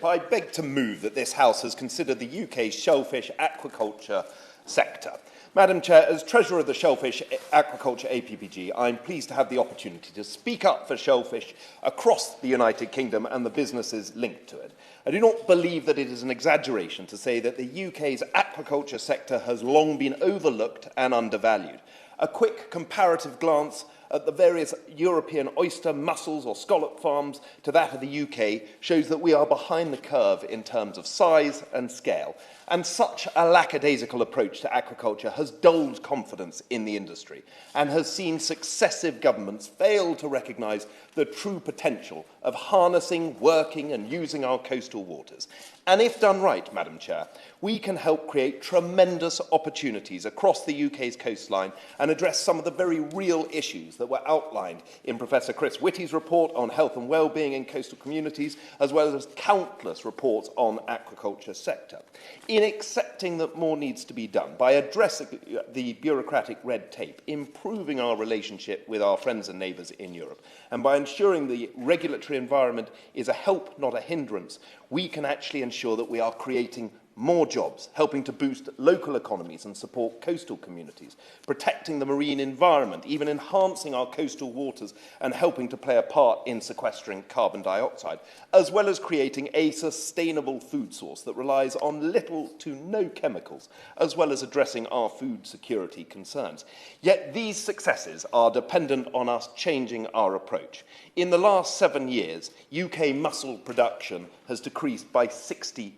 I beg to move that this House has considered the UK's shellfish aquaculture sector. Madam Chair, as Treasurer of the Shellfish Aquaculture APPG, I am pleased to have the opportunity to speak up for shellfish across the United Kingdom and the businesses linked to it. I do not believe that it is an exaggeration to say that the UK's aquaculture sector has long been overlooked and undervalued. A quick comparative glance at the various European oyster, mussels or scallop farms to that of the UK shows that we are behind the curve in terms of size and scale. And such a lackadaisical approach to aquaculture has dulled confidence in the industry and has seen successive governments fail to recognise the true potential of harnessing, working and using our coastal waters. And if done right, Madam Chair, we can help create tremendous opportunities across the UK's coastline and address some of the very real issues that were outlined in Professor Chris Whitty's report on health and well-being in coastal communities, as well as countless reports on aquaculture sector. In accepting that more needs to be done by addressing the bureaucratic red tape, improving our relationship with our friends and neighbours in Europe, and by ensuring the regulatory environment is a help, not a hindrance, we can actually ensure that we are creating more jobs, helping to boost local economies and support coastal communities, protecting the marine environment, even enhancing our coastal waters and helping to play a part in sequestering carbon dioxide, as well as creating a sustainable food source that relies on little to no chemicals, as well as addressing our food security concerns. Yet these successes are dependent on us changing our approach. In the last 7 years, UK mussel production has decreased by 60%,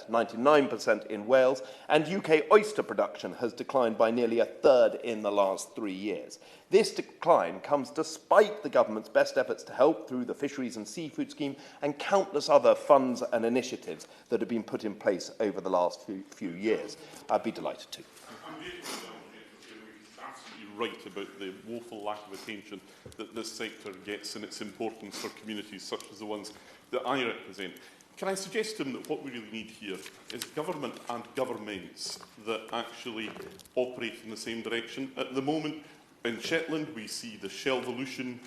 99% in Wales, and UK oyster production has declined by nearly a third in the last 3 years. This decline comes despite the government's best efforts to help through the Fisheries and Seafood Scheme and countless other funds and initiatives that have been put in place over the last few years. I'd be delighted to. Right about the woeful lack of attention that this sector gets and its importance for communities such as the ones that I represent. Can I suggest to him that what we really need here is government and governments that actually operate in the same direction? At the moment, in Shetland, we see the Shellvolution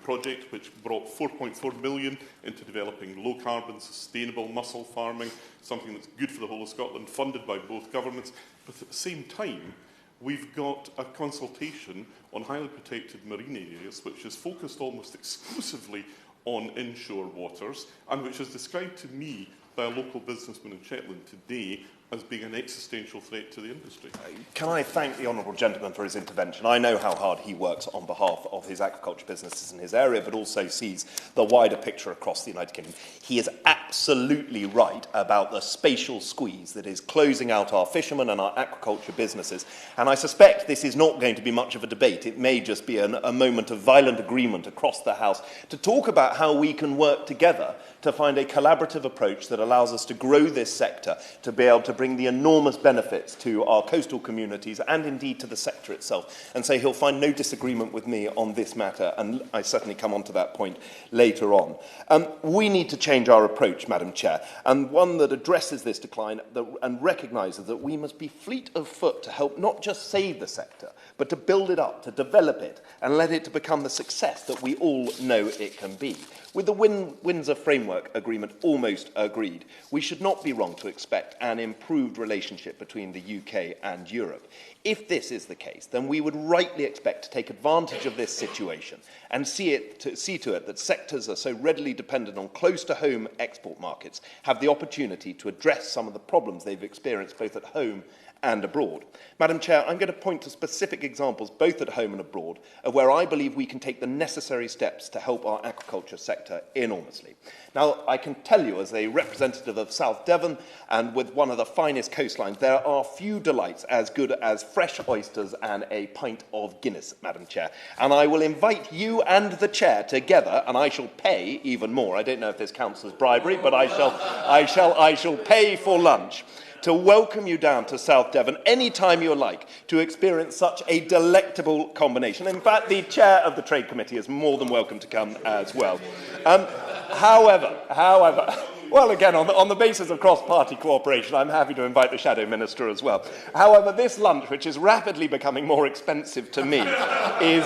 project, which brought 4.4 million into developing low-carbon, sustainable mussel farming, something that's good for the whole of Scotland, funded by both governments. But at the same time, we've got a consultation on highly protected marine areas, which is focused almost exclusively on inshore waters, and which is described to me by a local businessman in Shetland today as being an existential threat to the industry. Can I thank the honourable gentleman for his intervention? I know how hard he works on behalf of his aquaculture businesses in his area, but also sees the wider picture across the United Kingdom. He is absolutely right about the spatial squeeze that is closing out our fishermen and our aquaculture businesses, and I suspect this is not going to be much of a debate. It may just be a moment of violent agreement across the House to talk about how we can work together to find a collaborative approach that allows us to grow this sector, to be able to bring the enormous benefits to our coastal communities and indeed to the sector itself. And so he'll find no disagreement with me on this matter, and I certainly come on to that point later on. We need to change our approach, Madam Chair, and one that addresses this decline and recognises that we must be fleet of foot to help not just save the sector, but to build it up, to develop it, and let it to become the success that we all know it can be. With the Windsor Framework Agreement almost agreed, we should not be wrong to expect an improved relationship between the UK and Europe. If this is the case, then we would rightly expect to take advantage of this situation and see to it that sectors are so readily dependent on close-to-home export markets have the opportunity to address some of the problems they've experienced both at home and abroad. Madam Chair, I'm going to point to specific examples, both at home and abroad, of where I believe we can take the necessary steps to help our aquaculture sector enormously. Now, I can tell you, as a representative of South Devon and with one of the finest coastlines, there are few delights as good as fresh oysters and a pint of Guinness, Madam Chair. And I will invite you and the Chair together, and I shall pay even more. I don't know if this counts as bribery, but I shall pay for lunch to welcome you down to South Devon any time you like to experience such a delectable combination. In fact, the Chair of the Trade Committee is more than welcome to come as well. However, Well, again, on the basis of cross-party cooperation, I'm happy to invite the Shadow Minister as well. However, this lunch, which is rapidly becoming more expensive to me, is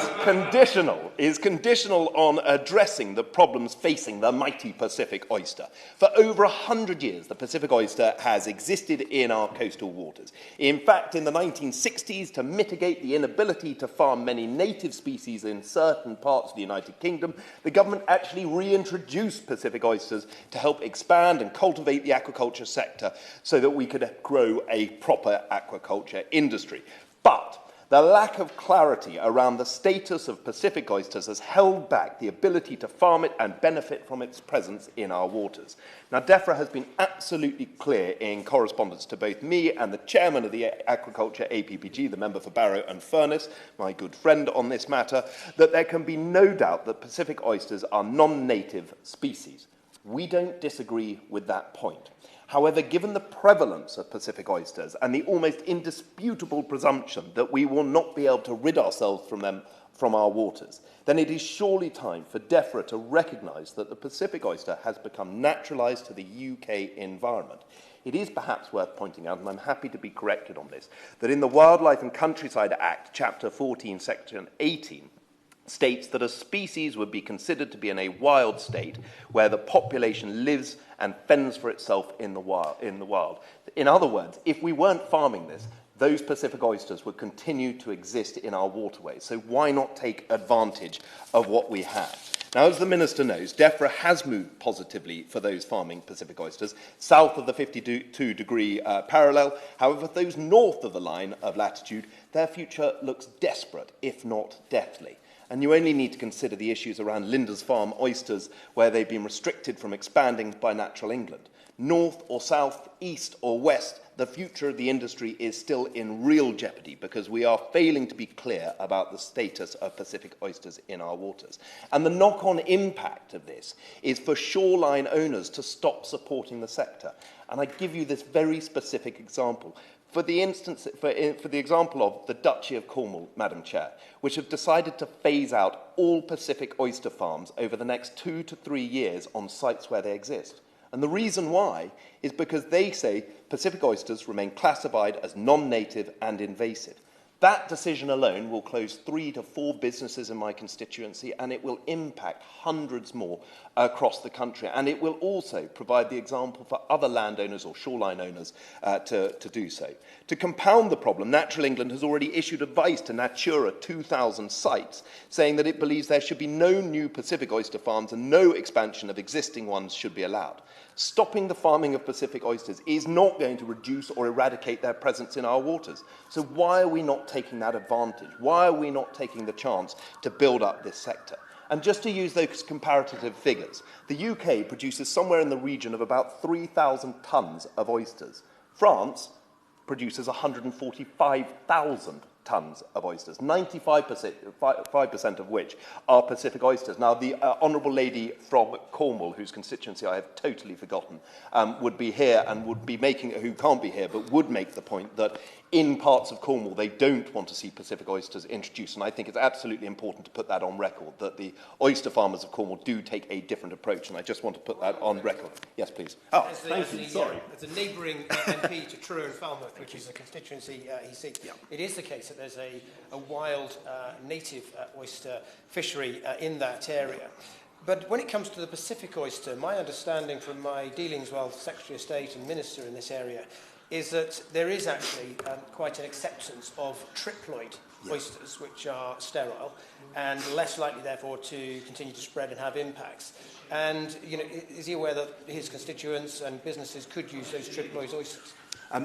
conditional on addressing the problems facing the mighty Pacific oyster. For over 100 years, the Pacific oyster has existed in our coastal waters. In fact, in the 1960s, to mitigate the inability to farm many native species in certain parts of the United Kingdom, the government actually reintroduced Pacific oysters to help expand and cultivate the aquaculture sector so that we could grow a proper aquaculture industry. But the lack of clarity around the status of Pacific oysters has held back the ability to farm it and benefit from its presence in our waters. Now, DEFRA has been absolutely clear in correspondence to both me and the chairman of the Aquaculture APPG, the member for Barrow and Furness, my good friend on this matter, that there can be no doubt that Pacific oysters are non-native species. We don't disagree with that point. However, given the prevalence of Pacific oysters and the almost indisputable presumption that we will not be able to rid ourselves from them from our waters, then it is surely time for DEFRA to recognise that the Pacific oyster has become naturalised to the UK environment. It is perhaps worth pointing out, and I'm happy to be corrected on this, that in the Wildlife and Countryside Act, Chapter 14, Section 18, states that a species would be considered to be in a wild state where the population lives and fends for itself in the wild. In other words, if we weren't farming this, those Pacific oysters would continue to exist in our waterways. So why not take advantage of what we have? Now, as the Minister knows, DEFRA has moved positively for those farming Pacific oysters south of the 52-degree parallel. However, for those north of the line of latitude, their future looks desperate, if not deathly. And you only need to consider the issues around Linda's Farm oysters, where they've been restricted from expanding by Natural England. North or south, east or west, the future of the industry is still in real jeopardy because we are failing to be clear about the status of Pacific oysters in our waters. And the knock-on impact of this is for shoreline owners to stop supporting the sector. And I give you this very specific example. For the example of the Duchy of Cornwall, Madam Chair, which have decided to phase out all Pacific oyster farms over the next 2 to 3 years on sites where they exist. And the reason why is because they say Pacific oysters remain classified as non-native and invasive. That decision alone will close 3 to 4 businesses in my constituency, and it will impact hundreds more across the country. And it will also provide the example for other landowners or shoreline owners to do so. To compound the problem, Natural England has already issued advice to Natura 2000 sites, saying that it believes there should be no new Pacific oyster farms and no expansion of existing ones should be allowed. Stopping the farming of Pacific oysters is not going to reduce or eradicate their presence in our waters. So why are we not taking that advantage? Why are we not taking the chance to build up this sector? And just to use those comparative figures, the UK produces somewhere in the region of about 3,000 tonnes of oysters. France produces 145,000 tonnes of oysters, 95% of which are Pacific oysters. Now, the honourable lady from Cornwall, whose constituency I have totally forgotten, would be here and would be making, who can't be here, but would make the point that in parts of Cornwall they don't want to see Pacific oysters introduced. And I think it's absolutely important to put that on record, that the oyster farmers of Cornwall do take a different approach, and I just want to put that on record. Yes, please. Oh, thank you, sorry. As a neighbouring MP to Truro and Falmouth, which is a constituency he seeks, it is the case that there's a wild native oyster fishery in that area. But when it comes to the Pacific oyster, my understanding from my dealings while Secretary of State and Minister in this area is that there is actually quite an acceptance of triploid oysters, which are sterile and less likely, therefore, to continue to spread and have impacts. And you know, is he aware that his constituents and businesses could use those triploid oysters? I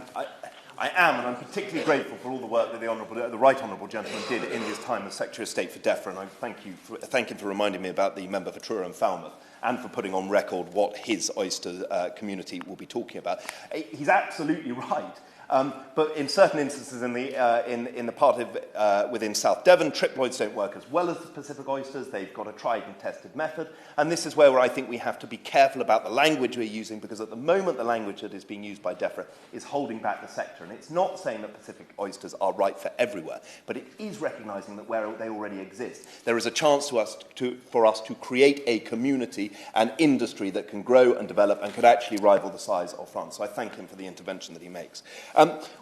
am, and I'm particularly grateful for all the work that the Right Honourable Gentleman did in his time as Secretary of State for DEFRA, and I thank him for reminding me about the member for Truro and Falmouth, and for putting on record what his oyster community will be talking about. He's absolutely right. But in certain instances in the part of within South Devon, triploids don't work as well as the Pacific oysters. They've got a tried and tested method. And this is where I think we have to be careful about the language we're using, because at the moment the language that is being used by DEFRA is holding back the sector. And it's not saying that Pacific oysters are right for everywhere, but it is recognising that where they already exist, there is a chance for us to create a community and industry that can grow and develop and could actually rival the size of France. So I thank him for the intervention that he makes.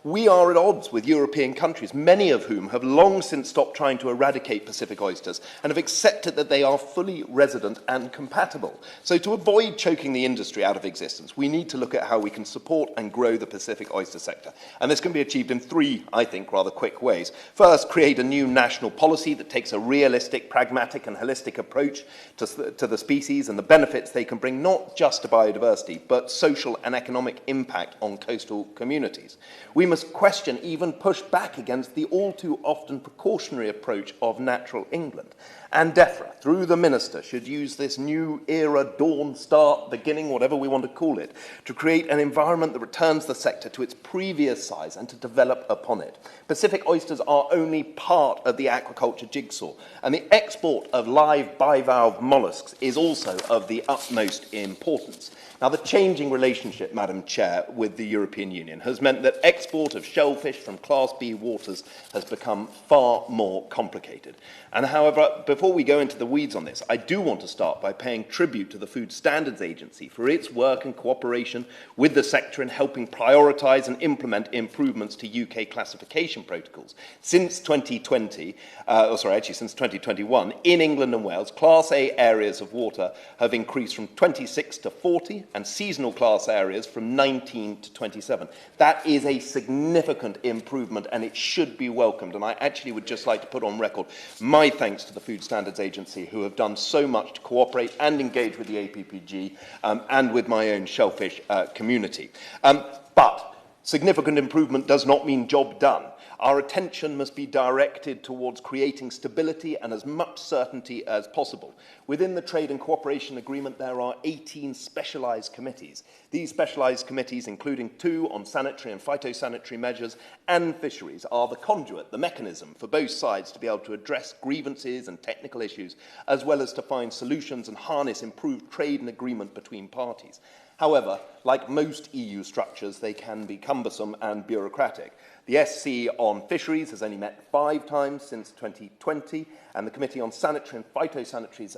We are at odds with European countries, many of whom have long since stopped trying to eradicate Pacific oysters and have accepted that they are fully resident and compatible. So to avoid choking the industry out of existence, we need to look at how we can support and grow the Pacific oyster sector. And this can be achieved in three, I think, rather quick ways. First, create a new national policy that takes a realistic, pragmatic and holistic approach to the species and the benefits they can bring not just to biodiversity, but social and economic impact on coastal communities. We must question, even push back against the all too often precautionary approach of Natural England. And DEFRA, through the Minister, should use this new era, dawn, start, beginning, whatever we want to call it, to create an environment that returns the sector to its previous size and to develop upon it. Pacific oysters are only part of the aquaculture jigsaw, and the export of live bivalve molluscs is also of the utmost importance. Now, the changing relationship, Madam Chair, with the European Union has meant that export of shellfish from Class B waters has become far more complicated. And however, before we go into the weeds on this, I do want to start by paying tribute to the Food Standards Agency for its work and cooperation with the sector in helping prioritise and implement improvements to UK classification protocols. Since 2020, since 2021, in England and Wales, Class A areas of water have increased from 26 to 40, and seasonal class areas from 19 to 27. That is a significant improvement, and it should be welcomed. And I actually would just like to put on record my thanks to the Food Standards Agency, who have done so much to cooperate and engage with the APPG and with my own shellfish community. But significant improvement does not mean job done. Our attention must be directed towards creating stability and as much certainty as possible. Within the Trade and Cooperation Agreement, there are 18 specialised committees. These specialised committees, including 2 on sanitary and phytosanitary measures and fisheries, are the conduit, the mechanism for both sides to be able to address grievances and technical issues, as well as to find solutions and harness improved trade and agreement between parties. However, like most EU structures, they can be cumbersome and bureaucratic. The SC on fisheries has only met 5 times since 2020, and the Committee on Sanitary and Phytosanitaries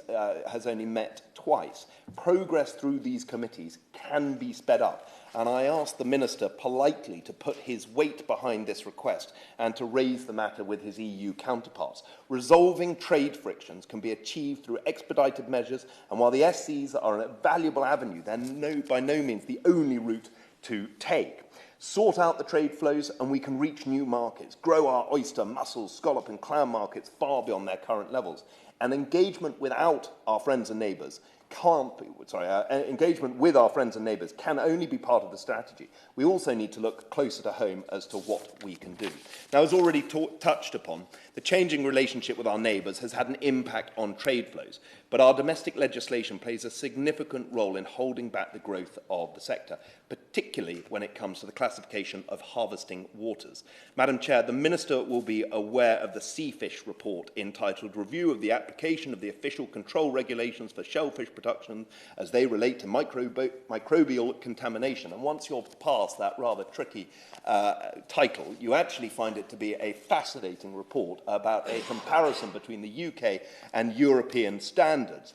has only met twice. Progress through these committees can be sped up, and I ask the Minister politely to put his weight behind this request and to raise the matter with his EU counterparts. Resolving trade frictions can be achieved through expedited measures, and while the SCs are a valuable avenue, they're by no means the only route to take. Sort out the trade flows and we can reach new markets, grow our oyster, mussel, scallop and clam markets far beyond their current levels. And engagement without our friends and neighbours engagement with our friends and neighbours can only be part of the strategy. We also need to look closer to home as to what we can do. Now, as already touched upon, the changing relationship with our neighbours has had an impact on trade flows, but our domestic legislation plays a significant role in holding back the growth of the sector, particularly when it comes to the classification of harvesting waters. Madam Chair, the Minister will be aware of the Seafish report entitled Review of the Application of the Official Control Regulations for Shellfish Production as they relate to microbial contamination. And once you're past that rather tricky title, you actually find it to be a fascinating report about a comparison between the UK and European standards.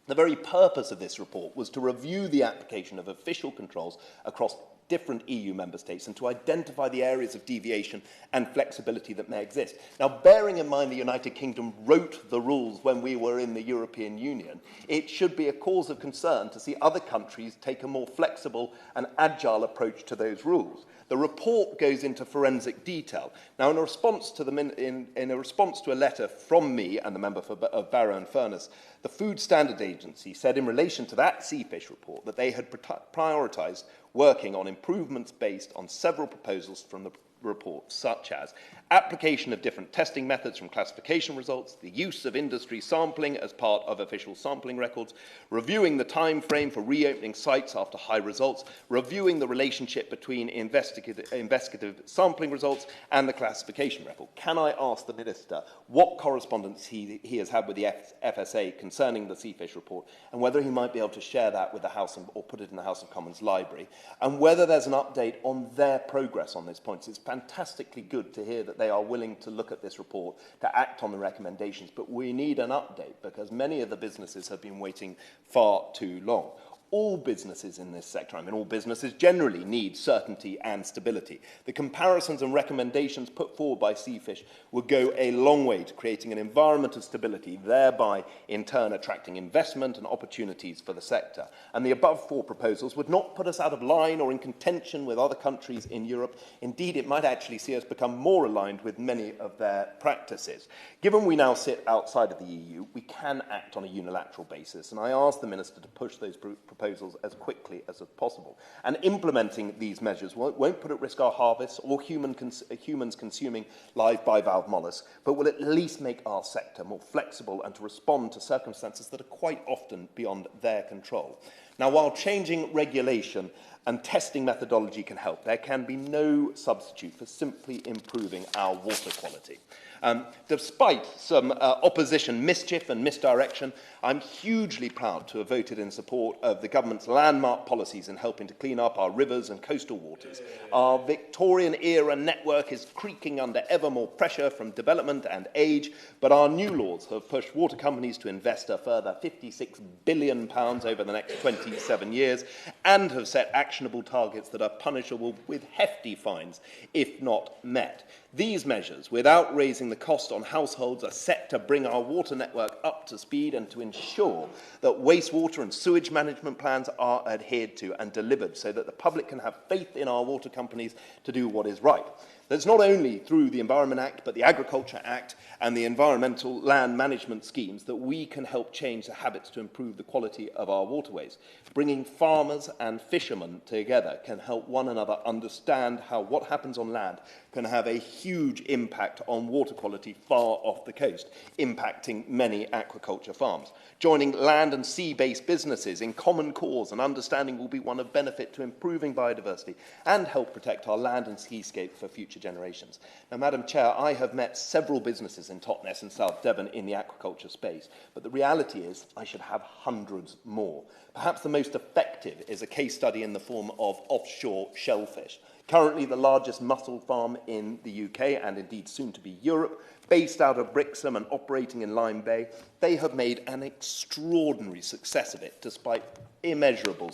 The very purpose of this report was to review the application of official controls across different EU member states and to identify the areas of deviation and flexibility that may exist. Now, bearing in mind the United Kingdom wrote the rules when we were in the European Union, it should be a cause of concern to see other countries take a more flexible and agile approach to those rules. The report goes into forensic detail. Now, in a response to a letter from me and the member of Barrow and Furness, the Food Standards Agency said in relation to that Seafish report that they had prioritised working on improvements based on several proposals from the report, such as application of different testing methods from classification results, the use of industry sampling as part of official sampling records, reviewing the time frame for reopening sites after high results, reviewing the relationship between investigative sampling results and the classification record. Can I ask the Minister what correspondence he has had with the FSA concerning the Seafish report, and whether he might be able to share that with the House or put it in the House of Commons library, and whether there's an update on their progress on this point? It's fantastically good to hear that they are willing to look at this report, to act on the recommendations, but we need an update because many of the businesses have been waiting far too long. All businesses in this sector, all businesses generally need certainty and stability. The comparisons and recommendations put forward by Seafish would go a long way to creating an environment of stability, thereby in turn attracting investment and opportunities for the sector. And the above four proposals would not put us out of line or in contention with other countries in Europe. Indeed, it might actually see us become more aligned with many of their practices. Given we now sit outside of the EU, we can act on a unilateral basis, and I ask the Minister to push those proposals as quickly as possible. And implementing these measures won't put at risk our harvests or humans consuming live bivalve mollusks, but will at least make our sector more flexible and to respond to circumstances that are quite often beyond their control. Now, while changing regulation and testing methodology can help, there can be no substitute for simply improving our water quality. Despite some opposition, mischief and misdirection, I'm hugely proud to have voted in support of the government's landmark policies in helping to clean up our rivers and coastal waters. Our Victorian-era network is creaking under ever more pressure from development and age, but our new laws have pushed water companies to invest a further £56 billion over the next 27 years and have set actionable targets that are punishable with hefty fines if not met. These measures, without raising the cost on households, are set to bring our water network up to speed and to ensure that wastewater and sewage management plans are adhered to and delivered so that the public can have faith in our water companies to do what is right. That's not only through the Environment Act, but the Agriculture Act and the environmental land management schemes that we can help change the habits to improve the quality of our waterways. Bringing farmers and fishermen together can help one another understand how what happens on land can have a huge impact on water quality far off the coast, impacting many aquaculture farms. Joining land and sea-based businesses in common cause and understanding will be one of benefit to improving biodiversity and help protect our land and seascape for future generations. Now, Madam Chair, I have met several businesses in Totnes and South Devon in the aquaculture space, but the reality is I should have hundreds more. Perhaps the most effective is a case study in the form of offshore Shellfish. Currently the largest mussel farm in the UK and indeed soon to be Europe, based out of Brixham and operating in Lyme Bay, they have made an extraordinary success of it despite immeasurable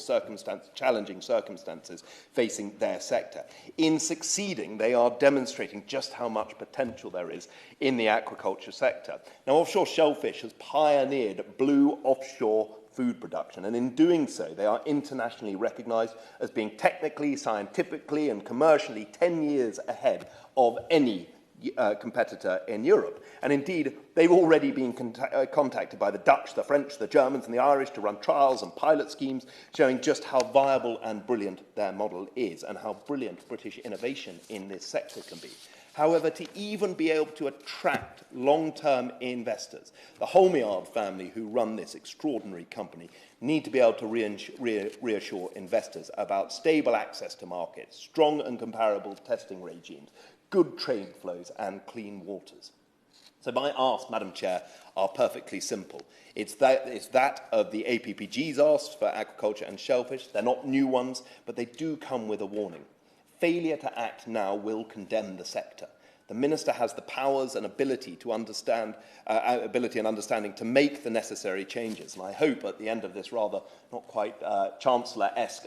challenging circumstances facing their sector. In succeeding, they are demonstrating just how much potential there is in the aquaculture sector. Now, offshore Shellfish has pioneered blue offshore food production, and in doing so, they are internationally recognised as being technically, scientifically, and commercially 10 years ahead of any competitor in Europe. And indeed, they've already been contacted by the Dutch, the French, the Germans, and the Irish to run trials and pilot schemes showing just how viable and brilliant their model is and how brilliant British innovation in this sector can be. However, to even be able to attract long-term investors, the Holmiard family who run this extraordinary company need to be able to reassure investors about stable access to markets, strong and comparable testing regimes, good trade flows and clean waters. So my ask, Madam Chair, are perfectly simple. It's that of the APPG's asks for aquaculture and shellfish. They're not new ones, but they do come with a warning. Failure to act now will condemn the sector. The Minister has the powers and ability to understanding to make the necessary changes. And I hope at the end of this rather not quite Chancellor-esque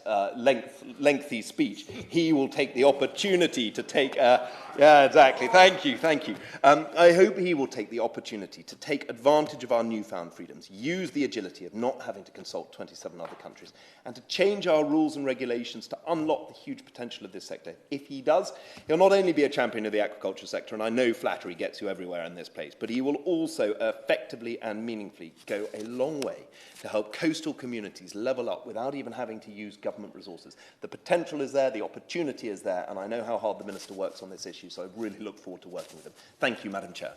lengthy speech, he will take the opportunity to take... yeah, exactly. Thank you. I hope he will take the opportunity to take advantage of our newfound freedoms, use the agility of not having to consult 27 other countries, and to change our rules and regulations to unlock the huge potential of this sector. If he does, he'll not only be a champion of the aquaculture sector, and I know flattery gets you everywhere in this place, but he will also effectively and meaningfully go a long way to help coastal communities level up without even having to use government resources. The potential is there, the opportunity is there, and I know how hard the Minister works on this issue, so I really look forward to working with him. Thank you, Madam Chair.